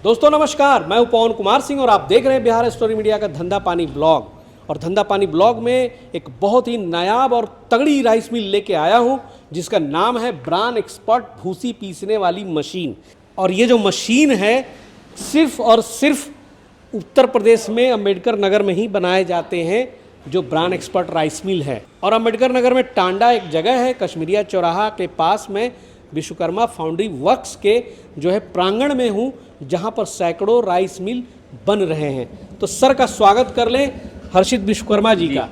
दोस्तों नमस्कार, मैं हूं पवन कुमार सिंह और आप देख रहे हैं बिहार स्टोरी मीडिया का धंधा पानी ब्लॉग। और धंधा पानी ब्लॉग में एक बहुत ही नायाब और तगड़ी राइस मिल लेके आया हूं जिसका नाम है ब्रान एक्सपर्ट भूसी पीसने वाली मशीन। और ये जो मशीन है सिर्फ और सिर्फ उत्तर प्रदेश में अम्बेडकर नगर में ही बनाए जाते हैं, जो ब्रान एक्सपर्ट राइस मिल है। और अम्बेडकर नगर में टांडा एक जगह है, कश्मीरिया चौराहा के पास में विश्वकर्मा फाउंड्री वर्क्स के जो है प्रांगण में हूँ, जहाँ पर सैकड़ों राइस मिल बन रहे हैं। तो सर का स्वागत कर लें हर्षित विश्वकर्मा जी का,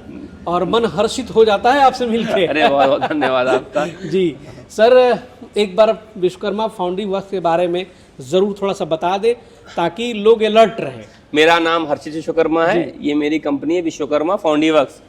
और मन हर्षित हो जाता है आपसे मिलकर। अरे बहुत बहुत धन्यवाद आपका। जी सर, एक बार विश्वकर्मा फाउंड्री वर्क्स के बारे में ज़रूर थोड़ा सा बता दे ताकि लोग अलर्ट रहें। मेरा नाम हर्षित विश्वकर्मा है, ये मेरी कंपनी है विश्वकर्मा फाउंड्री वर्क्स,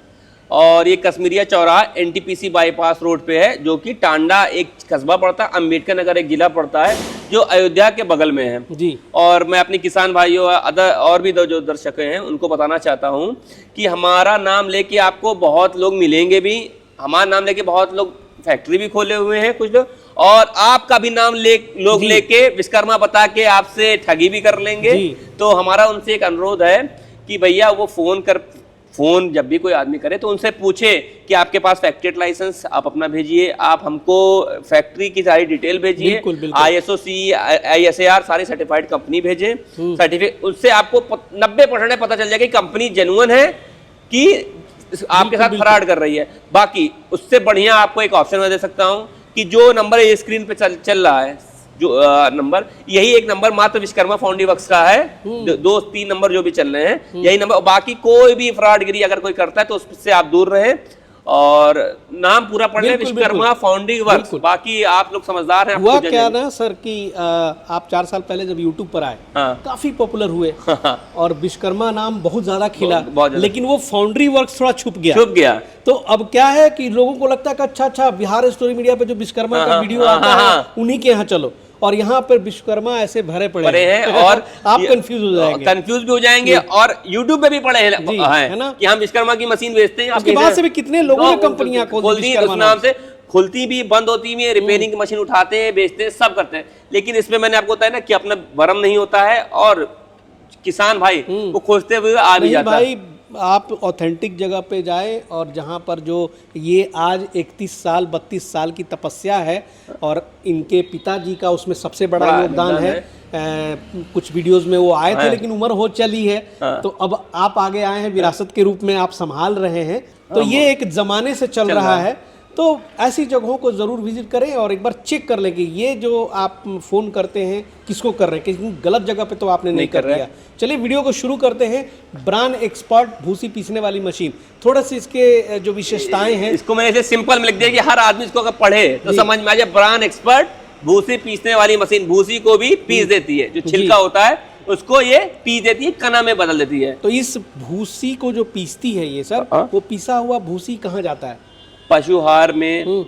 और ये कश्मीरिया चौराहा एनटीपीसी बाईपास रोड पे है, जो कि टांडा एक कस्बा पड़ता है, अम्बेडकर नगर एक जिला पड़ता है, जो अयोध्या के बगल में है जी। और मैं अपने किसान भाइयों और भी जो दर्शक हैं उनको बताना चाहता हूँ कि हमारा नाम लेके आपको बहुत लोग मिलेंगे भी, हमारा नाम लेके बहुत लोग फैक्ट्री भी खोले हुए हैं कुछ लोग, और आपका भी नाम लेके विश्वकर्मा बता के आपसे ठगी भी कर लेंगे। तो हमारा उनसे एक अनुरोध है कि भैया वो फोन जब भी कोई आदमी करे तो उनसे पूछे कि आपके पास फैक्ट्री लाइसेंस आप अपना भेजिए, आप हमको फैक्ट्री की सारी डिटेल भेजिए, ISO ISAR सारी सर्टिफाइड कंपनी भेजें सर्टिफिकेट, उससे आपको 90% पता चल जाएगा कि कंपनी जेन्युइन है कि आपके साथ फ्रॉड कर रही है। बाकी उससे बढ़िया आपको एक ऑप्शन मैं दे सकता हूं कि जो नंबर ये स्क्रीन पे चल रहा है, जो नंबर, यही एक नंबर मात्र विश्वकर्मा फाउंड्री वर्क्स का है। 2-3 नंबर जो भी चल रहे हैं यही नंबर, बाकी कोई भी फ्रॉडगिरी अगर कोई करता है तो उससे आप दूर रहें। और नाम पूरा पढ़ लें, विश्वकर्मा फाउंड्री वर्क्स। बाकी आप लोग समझदार हैं। हुआ क्या ना सर कि आप 4 साल पहले जब यूट्यूब पर आए काफी पॉपुलर हुए और विश्वकर्मा नाम बहुत ज्यादा खिला, लेकिन वो फाउंड्री वर्क्स थोड़ा छुप गया। तो अब क्या है कि लोगों को लगता है कि अच्छा बिहार स्टोरी मीडिया पे जो विश्वकर्मा का वीडियो आता है उन्हीं के यहाँ चलो, और यहाँ पर विश्वकर्मा ऐसे भरे पड़े हैं और आप कंफ्यूज भी हो जाएंगे और यूट्यूब पे भी पड़े हैं है ना कि हम विश्वकर्मा की मशीन बेचते हैं। उसके बाद से भी कितने लोगों ने कंपनियां खोल दी उस नाम से, खुलती भी बंद होती भी, रिपेयरिंग की मशीन उठाते हैं, बेचते हैं, सब करते हैं। लेकिन इसमें मैंने आपको बताया ना कि अपना भरम नहीं होता है, और किसान भाई वो खोजते हुए आ भी जाता है। आप ऑथेंटिक जगह पे जाए, और जहाँ पर जो ये आज 32 साल की तपस्या है, और इनके पिताजी का उसमें सबसे बड़ा योगदान है। कुछ वीडियोस में वो आए थे लेकिन उम्र हो चली है, तो अब आप आगे आए हैं, विरासत के रूप में आप संभाल रहे हैं। तो ये एक जमाने से चल रहा है। तो ऐसी जगहों को ज़रूर विजिट करें और एक बार चेक कर लें कि ये जो आप फ़ोन करते हैं किसको कर रहे हैं, किसी गलत जगह पे तो आपने नहीं कर दिया। चलिए वीडियो को शुरू करते हैं। ब्रान एक्सपर्ट भूसी पीसने वाली मशीन, थोड़ा सी इसके जो विशेषताएं हैं, इसको मैंने ऐसे सिंपल में लिख दिया कि हर आदमी इसको अगर पढ़े तो समझ में आ जाए। ब्रान एक्सपर्ट भूसी पीसने वाली मशीन भूसी को भी पीस देती है, जो छिलका होता है उसको ये पीस देती है, कना में बदल देती है। तो इस भूसी को जो पीसती है ये सर, वो पिसा हुआ भूसी कहाँ जाता है? पशुहार में,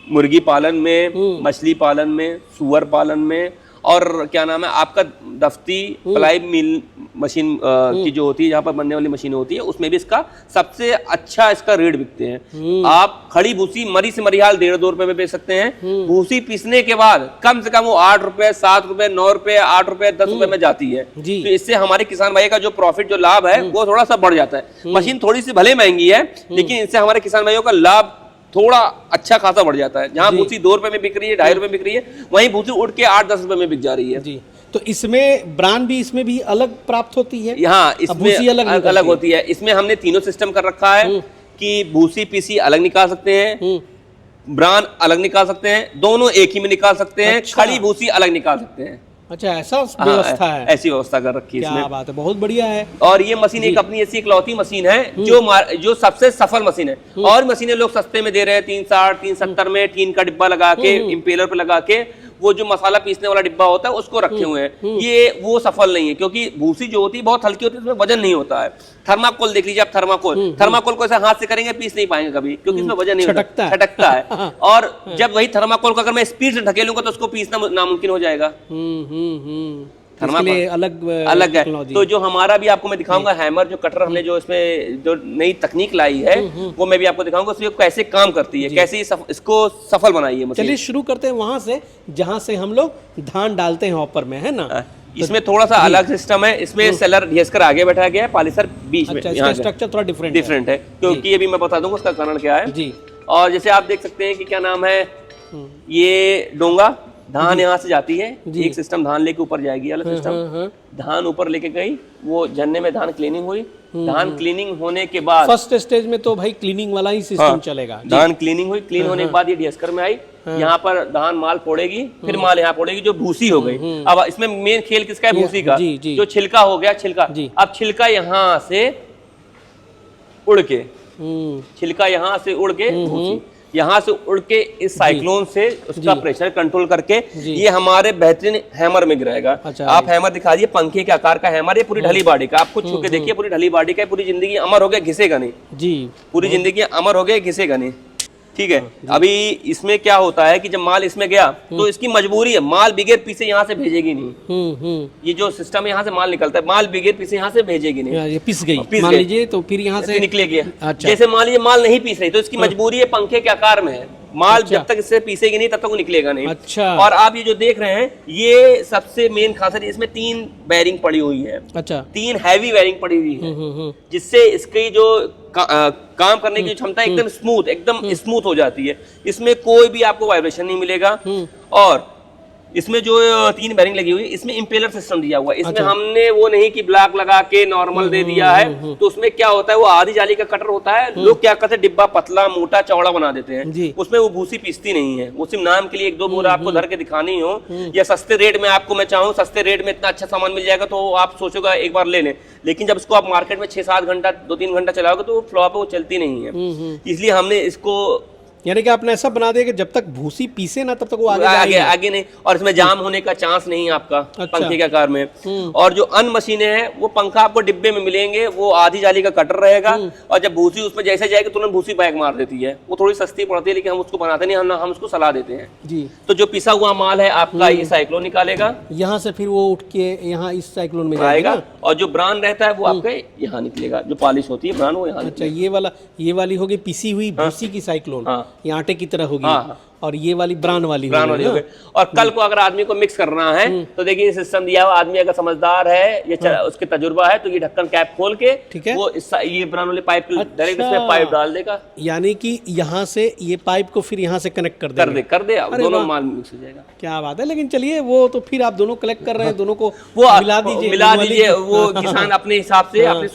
मुर्गी पालन में, मछली पालन में, सुअर पालन में, और क्या नाम है आपका दफ्ती प्लाई मिल मशीन की जो होती है, जहाँ पर बनने वाली मशीन होती है, उसमें भी इसका सबसे अच्छा इसका रेट बिकते हैं। आप खड़ी भूसी मरी से मरीहाल 1.5-2 रुपए में बेच सकते हैं। भूसी पीसने के बाद कम से कम वो 8 रुपए, 7 रुपए, 9 रुपए, 8 रुपए, 10 रुपए में जाती है। तो इससे हमारे किसान भाई का जो प्रॉफिट, जो लाभ है वो थोड़ा सा बढ़ जाता है। मशीन थोड़ी सी भले महंगी है, लेकिन इससे हमारे किसान भाइयों का लाभ थोड़ा अच्छा खासा बढ़ जाता है। जहाँ भूसी 2 रुपए में बिक रही है, 2.5 रुपए में बिक रही है, वहीं भूसी उठ के 8-10 रुपए में बिक जा रही है जी। तो इसमें ब्रांड भी इसमें भी अलग प्राप्त होती है? हाँ, इसमें अलग होती है। इसमें हमने तीनों सिस्टम कर रखा है कि भूसी पीसी अलग निकाल सकते हैं, ब्रांड अलग निकाल सकते हैं, दोनों एक ही में निकाल सकते हैं, खड़ी भूसी अलग निकाल सकते हैं। अच्छा, ऐसा व्यवस्था है? ऐसी व्यवस्था कर रखी है इसमें। क्या बात है, बहुत बढ़िया है। और ये मशीन एक अपनी ऐसी इकलौती मशीन है जो सबसे सफल मशीन है। और मशीनें लोग सस्ते में दे रहे हैं, 360, 370 में टीन का डिब्बा लगा के, इम्पेलर पे लगा के, वो जो मसाला पीसने वाला डिब्बा होता है उसको रखे हुए हैं। ये वो सफल नहीं है, क्योंकि भूसी जो होती है बहुत हल्की होती है, उसमें वजन नहीं होता है। थर्माकोल देख लीजिए आप, थर्माकोल को ऐसे हाथ से करेंगे पीस नहीं पाएंगे कभी, क्योंकि इसमें वजन नहीं होता, छटकता है। और जब वही थर्माकोल को अगर मैं स्पीड से ढकेलूंगा तो उसको पीसना नामुमकिन हो जाएगा। अलग है। तो जो हमारा भी आपको मैं दिखाऊंगा हैमर, जो कटर हमने जो इसमें जो नई तकनीक लाई है वो मैं भी आपको दिखाऊंगा, उसमें कैसे काम करती है, कैसे इसको सफल बनाई है। चलिए शुरू करते हैं वहां से जहां से हम लोग धान डालते हैं हॉपर में, है ना। इसमें थोड़ा सा अलग सिस्टम है, इसमें सेलर घिसकर आगे बैठा गया है, पॉलिशर बीच में। इसका स्ट्रक्चर थोड़ा डिफरेंट है, क्योंकि अभी मैं बता दूंगा उसका कारण क्या है जी। और जैसे आप देख सकते हैं कि क्या नाम है, ये डोंगा धान यहाँ से जाती है, एक सिस्टम धान लेके ऊपर जाएगी, अलग सिस्टम धान ऊपर लेके गई, वो झरने में धान क्लीनिंग हुई, धान क्लीनिंग होने के बाद फर्स्ट स्टेज में तो भाई क्लीनिंग वाला ही सिस्टम चलेगा। धान क्लीनिंग हुई, क्लीन होने के बाद ये डिस्कर में आई, यहाँ पर धान माल फोड़ेगी, फिर माल यहाँ फोड़ेगी, जो भूसी हो गई। अब इसमें मेन खेल किसका है? भूसी का। जो छिलका हो गया, छिलका, अब छिलका यहाँ से उड़ के, छिलका यहाँ से उड़ के भूसी यहाँ से उड़ के इस साइक्लोन से उसका प्रेशर कंट्रोल करके ये हमारे बेहतरीन हैमर में गिराएगा। आप हैमर दिखा दिए, पंखे के आकार का हैमर, ये पूरी ढली बॉडी का, आप खुद छू के देखिए, पूरी ढली बॉडी का, पूरी जिंदगी अमर हो गया, घिसेगा नहीं जी, पूरी जिंदगी अमर हो गया, घिसेगा नहीं। ठीक है, अभी इसमें क्या होता है कि जब माल इसमें गया तो इसकी मजबूरी है, माल बिगैर पीसे यहाँ से भेजेगी नहीं। ये जो सिस्टम है, यहाँ से माल निकलता है, माल बिगैर पीसे यहाँ से भेजेगी नहीं। ये पिस गई मान लीजिए, तो फिर यहाँ से निकलेगी। जैसे मान लीजिए माल नहीं पीस रही तो इसकी मजबूरी है, पंखे के आकार में है, माल जब तक इससे पीसेगी नहीं तब तक वो निकलेगा नहीं। अच्छा। और आप ये जो देख रहे हैं, ये सबसे मेन खासियत, इसमें 3 बेयरिंग पड़ी हुई है। अच्छा। 3 हैवी बेयरिंग पड़ी हुई है, जिससे इसकी जो काम करने की क्षमता एकदम स्मूथ हो जाती है। इसमें कोई भी आपको वाइब्रेशन नहीं मिलेगा। और इसमें जो 3 बेयरिंग लगी हुई है, इसमें इंपेलर सिस्टम दिया हुआ है। इसमें हमने वो नहीं कि ब्लॉक लगा के नॉर्मल दे दिया है, तो उसमें क्या होता है, वो आधी जाली का कटर होता है, लोग क्या करते हैं, डिब्बा पतला मोटा चौड़ा बना देते हैं, उसमें वो भूसी पीसती नहीं है, वो सिर्फ नाम के लिए 1-2 बोरा आपको धर के दिखानी हो, या सस्ते रेट में आपको मैं चाहूँ सस्ते रेट में इतना अच्छा सामान मिल जाएगा तो आप सोचोगे एक बार ले लें, लेकिन जब इसको आप मार्केट में 6-7 घंटा 2-3 घंटा चलाओगे तो वो फ्लॉप है, वो चलती नहीं है। इसलिए हमने इसको, यानी कि आपने ऐसा बना दिया कि जब तक भूसी पीसे ना तब तक वो आगे नहीं, और इसमें जाम होने का चांस नहीं है आपका। अच्छा। पंखे के आकार में। और जो अन्य मशीनें हैं वो पंखा आपको डिब्बे में मिलेंगे, वो आधी जाली का कटर रहेगा, और जब भूसी उसमें जैसे जाएगी तुरंत भूसी बैग मार देती है। वो थोड़ी सस्ती पड़ती है, लेकिन हम उसको बनाते नहीं, हम उसको सलाह देते हैं जी। तो जो पिसा हुआ माल है आपका, ये साइक्लोन निकालेगा, यहाँ से फिर वो उठ के यहाँ इस साइक्लोन में आएगा, और जो ब्रांड रहता है वो आपके यहाँ निकलेगा, जो पॉलिश होती है ब्रांड वो यहाँ। अच्छा, ये वाली होगी पिसी हुई भूसी की साइक्लोन, ये आटे की तरह होगी। और ये वाली ब्रांड वाली होगी। और कल को अगर आदमी को मिक्स करना है तो देखिए सिस्टम दिया हुआ, आदमी अगर समझदार है, ये उसके तजुर्बा है, तो ये ढक्कन कैप खोल के वो ये ब्रांड वाले पाइप डायरेक्ट इसमें पाइप डाल देगा, यानी कि यहाँ से ये पाइप को फिर यहाँ से कनेक्ट कर दे, दोनों माल मिक्स हो जाएगा। क्या बात है। लेकिन चलिए, वो तो फिर आप दोनों कलेक्ट कर रहे हैं, दोनों को वो मिला दीजिए, वो किसान अपने हिसाब से, अपनी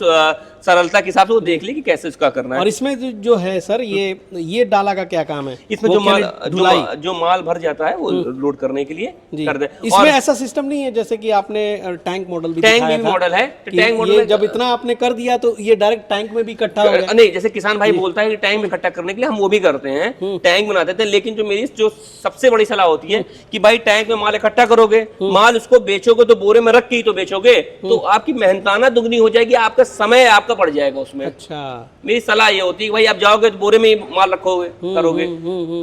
सरलता के हिसाब से वो देख ले कि कैसे उसका करना है। और इसमें जो है सर, ये डाला का क्या काम है? इसमें जो माल भर जाता है वो लोड करने के लिए कर दे। इसमें ऐसा सिस्टम नहीं है जैसे कि आपने टैंक मॉडल भी दिखाया था। टैंक मॉडल है, टैंक मॉडल जब इतना आपने कर दिया तो ये डायरेक्ट टैंक में भी इकट्ठा हो गया। नहीं, जैसे किसान भाई बोलता है कि टैंक में इकट्ठा करने के लिए हम वो भी करते हैं, टैंक बना देते हैं। लेकिन जो मेरी जो सबसे बड़ी सलाह होती है कि भाई टैंक में माल इकट्ठा करोगे, माल उसको बेचोगे तो बोरे में रख के ही तो बेचोगे, तो आपकी मेहनताना दुगनी हो जाएगी, आपका समय आपका पड़ जाएगा उसमें। अच्छा, मेरी सलाह ये होती है कि भाई आप जाओगे तो बोरे में ही माल रखोगे, करोगे,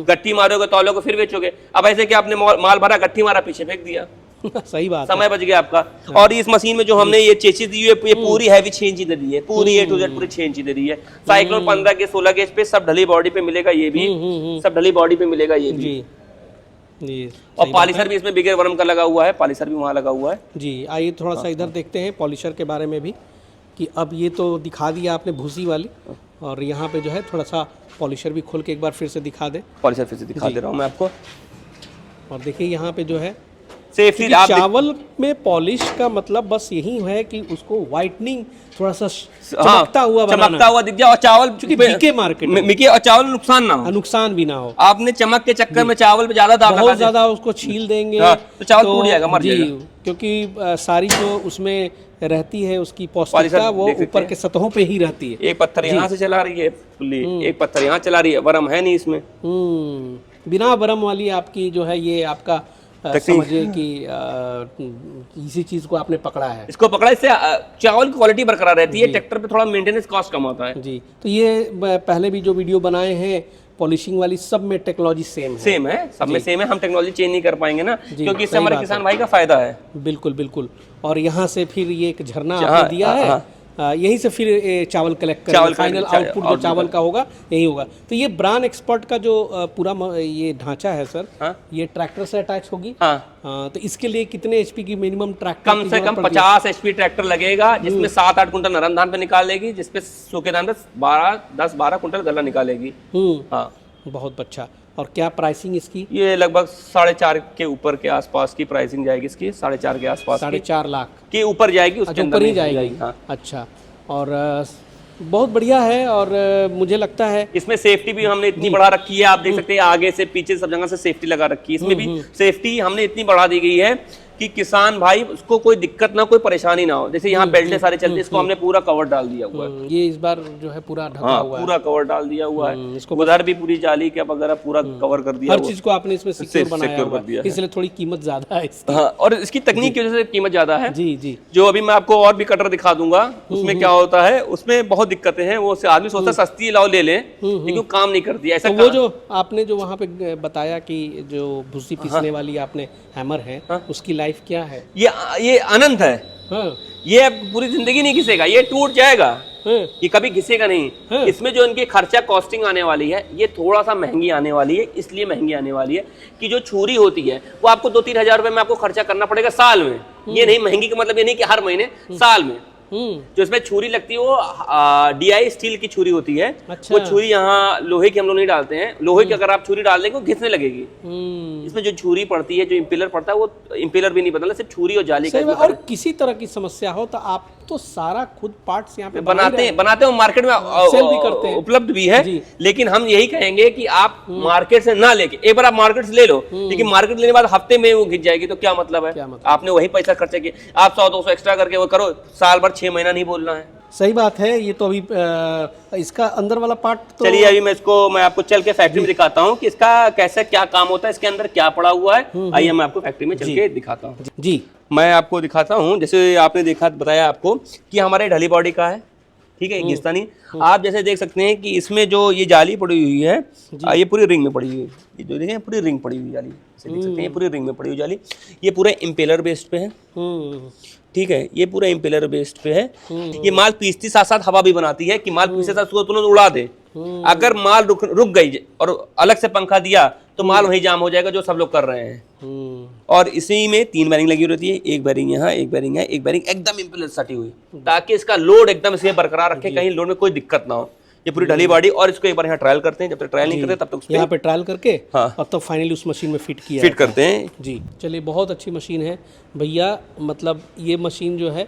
गट्टी मारोगे, तौलोगे, फिर बेचोगे। अब ऐसे कि आपने माल भरा, गट्टी मारा, पीछे फेंक दिया। सही बात, समय बच गया आपका। और इस मशीन में जो हमने ये चेसिस दी है, ये पूरी हैवी 6 इंची दे दी है, पूरी A to Z पूरी 6 इंची दे दी है। साइक्लोन 15 गेज 16 गेज पे सब ढली बॉडी पे मिलेगा, ये भी सब ढली बॉडी पे मिलेगा, ये भी। और पॉलिशर भी इसमें बिगर वर्म का लगा हुआ है, पॉलिशर भी वहाँ लगा हुआ है जी। आइए थोड़ा सा इधर देखते हैं पॉलिशर के बारे में भी, कि अब ये तो दिखा दिया आपने भूसी वाली, और यहाँ पे जो है थोड़ा सा पॉलिशर भी खोल के एक बार फिर से दिखा दे। पॉलिशर फिर से दिखा दे रहा हूँ मैं आपको। और देखिए यहाँ पे जो है सेफ्टी, चावल में पॉलिश का मतलब बस यही है कि उसको व्हाइटनिंग थोड़ा सा चमकता हुआ दिख जाए, और चावल चूंकि बिके मार्केट में, और चावल नुकसान भी ना हो। आपने चमक के चक्कर में चावल पे ज्यादा दाग, बहुत ज्यादा उसको छील देंगे तो चावल टूट जाएगा, मर जाएगा। क्योंकि सारी जो उसमें रहती है उसकी पौष्टिकता वो ऊपर के सतहों पे ही रहती है। एक पत्थर यहाँ से चला रही है फुल्ली, एक पत्थर यहाँ चला रही है, बरम है नहीं इसमें। बिना बरम वाली आपकी जो है ये आपका समझिए कि इसी चीज को आपने पकड़ा है, इसको पकड़ा, इससे चावल की क्वालिटी बरकरार रहती है, ट्रैक्टर पे थोड़ा मेंटेनेंस कॉस्ट कम होता है जी। तो ये पहले भी जो वीडियो बनाए हैं पॉलिशिंग वाली, सब में टेक्नोलॉजी सेम है, सब में सेम है। हम टेक्नोलॉजी चेंज नहीं कर पाएंगे ना, क्योंकि इससे हमारे किसान भाई का फायदा है। बिल्कुल बिल्कुल। और यहाँ से फिर ये एक झरना आपने दिया है, यहीं से फिर चावल कलेक्ट करेंगे, फाइनल आउटपुट जो चावल का होगा यही होगा। तो ये ब्रांड एक्सपर्ट का जो पूरा ये ढांचा है सर, ये ट्रैक्टर से अटैच होगी। तो इसके लिए कितने एचपी की मिनिमम ट्रैक्टर? कम से कम 50 एचपी ट्रैक्टर लगेगा, जिसमें 7-8 कुंटल नरम धान पे निकालेगी, जिसपे सूखे धान पे 10-12 कुंटल गल्ला निकालेगी। हाँ, बहुत अच्छा। और क्या प्राइसिंग इसकी? ये लगभग 4.5 के ऊपर के आसपास की प्राइसिंग जाएगी इसकी, 4.5 के आसपास, 4.5 लाख के ऊपर जाएगी, उसके ऊपर ही जाएगी। हाँ। अच्छा, और बहुत बढ़िया है। और मुझे लगता है इसमें सेफ्टी भी हमने इतनी बढ़ा रखी है, आप देख सकते हैं आगे से पीछे सब जगह से सेफ्टी लगा रखी है। इसमें भी सेफ्टी हमने इतनी बढ़ा दी गई है कि किसान भाई उसको कोई दिक्कत ना, कोई परेशानी ना हो। जैसे यहाँ बेल्टें सारे चलते हैं, इसको हमने पूरा कवर डाल दिया हुआ है। ये इस बार जो है पूरा ढका हुआ है, पूरा कवर डाल दिया हुआ है। इसको उधर भी पूरी जाली क्या वगैरह पूरा कवर कर दिया, हर चीज को आपने इसमें सिक्योर बनाया हुआ है, इसलिए थोड़ी कीमत ज्यादा है इसकी। हाँ, और इसकी तकनीक की वजह से कीमत ज्यादा है। जी जी। जो अभी मैं आपको और भी कटर दिखा दूंगा, उसमें क्या होता है, उसमें बहुत दिक्कतें हैं। वो आदमी सोचता सस्ती लाओ ले ले, लेकिन काम नहीं करती ऐसा। वो जो आपने जो वहाँ पे बताया कि जो भूसी पीसने वाली आपने हैमर है, उसकी लाइफ क्या है? ये अनंत है। ये अब पूरी जिंदगी नहीं घिसेगा, ये टूट जाएगा, ये कभी घिसेगा नहीं। इसमें जो इनकी खर्चा कॉस्टिंग आने वाली है, ये थोड़ा सा महंगी आने वाली है। इसलिए महंगी आने वाली है कि जो छुरी होती है वो आपको 2-3 हजार रुपए में आपको खर्चा करना पड़ेगा साल में। ये नहीं महंगी का मतलब ये नहीं कि हर महीने, साल में। जो इसमें छुरी लगती है वो DI स्टील की छुरी होती है। अच्छा। वो छुरी यहाँ लोहे की हम लोग नहीं डालते हैं, लोहे की अगर आप छुरी डाल देंगे वो घिसने लगेगी। इसमें जो छुरी पड़ती है, जो इम्पेलर पड़ता है, वो इम्पेलर भी नहीं बदलना, सिर्फ छुरी और जाली का। और किसी तरह की समस्या हो तो आप तो सारा खुद पार्ट्स यहाँ पे बनाते हैं, मार्केट में सेल भी करते हैं, उपलब्ध भी है। लेकिन हम यही कहेंगे कि आप मार्केट से ना लेके, एक बार आप मार्केट से ले लो, लेकिन मार्केट लेने के बाद हफ्ते में वो घिस जाएगी तो क्या मतलब है? आपने वही पैसा खर्चा किया, आप 100-200 एक्स्ट्रा करके वो करो, साल भर 6 महीना नहीं बोलना है। सही बात है। ये तो अभी इसका अंदर वाला पार्ट तो चलिए अभी मैं आपको चल के फैक्ट्री में दिखाता हूँ कि इसका कैसे क्या काम होता है, इसके अंदर क्या पड़ा हुआ है। आइए मैं आपको फैक्ट्री में चल के दिखाता हूँ। जी, मैं आपको दिखाता हूँ। जैसे आपने बताया आपको कि हमारे ढली बॉडी का है, ठीक है, घिसता नहीं। आप जैसे देख सकते हैं कि इसमें जो ये जाली पड़ी हुई है, ये पूरी रिंग में पड़ी हुई है। ये जो देखें पूरी रिंग पड़ी हुई जाली, देख सकते हैं पूरी रिंग में पड़ी हुई जाली। ये पूरा इम्पेलर बेस्ड पे है, ठीक है, ये पूरा इम्पेलर बेस्ड पे है। ये माल पीसती साथ साथ हवा भी बनाती है कि माल पीसते साथ तुरंत उड़ा दे। अगर माल रुक गई और अलग से पंखा दिया तो माल वहीं जाम हो जाएगा, जो सब लोग कर रहे हैं। और इसी में 3 बेरिंग लगी रहती है, एक बेरिंग यहाँ, एक बेरिंग है, एक बेरिंग एकदम इम्पेलर सटी हुई, ताकि इसका लोड एकदम इसे बरकरार रखे, कहीं लोड में कोई दिक्कत ना हो। ये पूरी ढली बॉडी। और इसको एक बार यहाँ ट्रायल करते हैं, जब तक ट्रायल नहीं करते तब तक यहाँ पे ट्रायल करके हाँ, और तब फाइनली उस मशीन में फिट करते हैं। जी चलिए, बहुत अच्छी मशीन है भैया। मतलब ये मशीन जो है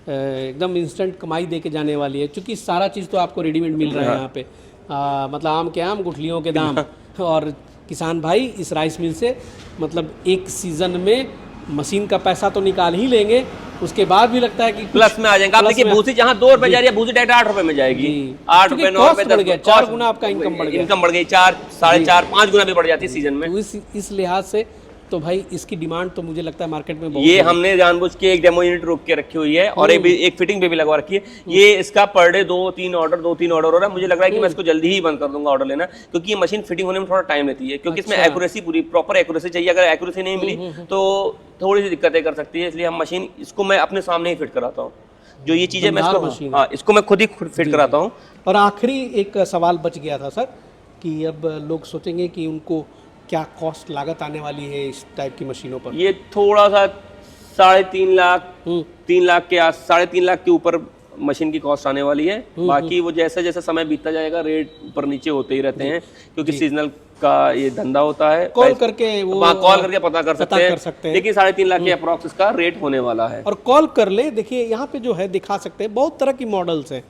एकदम इंस्टेंट कमाई दे के जाने वाली है, क्योंकि सारा चीज़ तो आपको रेडीमेड मिल रहा है यहाँ पे। मतलब आम के आम, गुठलियों के दाम। और किसान भाई इस राइस मिल से मतलब एक सीजन में मशीन का पैसा तो निकाल ही लेंगे, उसके बाद भी लगता है कि प्लस में आ जाएंगे। आप देखिए भूसी जहाँ 2 रुपए जा रही है, भूसी डायरेक्ट 8 रुपए में जाएगी। 8 रुपए 9 रुपए 10 रुपए, 4 गुना आपका इनकम बढ़ गया। इनकम बढ़ गई 4, 4.5, 5 गुना भी बढ़ जाती है सीजन में। इस लिहाज से तो भाई इसकी डिमांड तो मुझे लगता है मार्केट में बहुत। ये हमने जानबूझ के एक डेमो यूनिट रोक के रखी हुई है और एक फिटिंग पे भी लगवा रखी है। ये इसका पर डे 2-3 ऑर्डर हो रहा है। मुझे लग रहा है कि मैं इसको जल्दी ही बंद कर दूंगा ऑर्डर लेना, क्योंकि ये मशीन फिटिंग होने में थोड़ा टाइम लेती है, क्योंकि इसमें एक्यूरेसी पूरी प्रॉपर एक्यूरेसी चाहिए। अगर एक्यूरेसी नहीं मिली तो थोड़ी सी दिक्कतें कर सकती है। इसलिए हम मशीन इसको मैं अपने सामने ही फिट कराता हूँ। जो ये चीजें मैं इसको मैं खुद ही फिट कराता हूँ। और आखिरी एक सवाल बच गया था सर, कि अब लोग सोचेंगे कि उनको क्या कॉस्ट लागत आने वाली है इस टाइप की मशीनों पर? ये थोड़ा सा 3.5 लाख 3 लाख के 3.5 लाख के ऊपर मशीन की कॉस्ट आने वाली है। बाकी वो जैसे जैसे समय बीतता जाएगा रेट ऊपर नीचे होते ही रहते हैं, क्योंकि सीजनल का ये धंधा होता है। कॉल करके पता कर सकते हैं। लेकिन 3.5 लाख के अप्रॉक्स इसका रेट होने वाला है। और कॉल कर ले। देखिए यहाँ पे जो है दिखा सकते हैं, बहुत तरह की मॉडल्स हैं।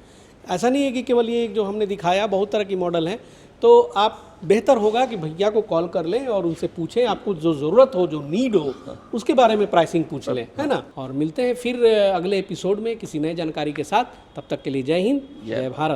ऐसा नहीं है कि केवल ये जो हमने दिखाया, बहुत तरह की मॉडल हैं। तो आप बेहतर होगा कि भैया को कॉल कर लें और उनसे पूछें, आपको जो ज़रूरत हो, जो नीड हो, उसके बारे में प्राइसिंग पूछ लें, है ना। और मिलते हैं फिर अगले एपिसोड में किसी नए जानकारी के साथ। तब तक के लिए जय हिंद, जय भारत।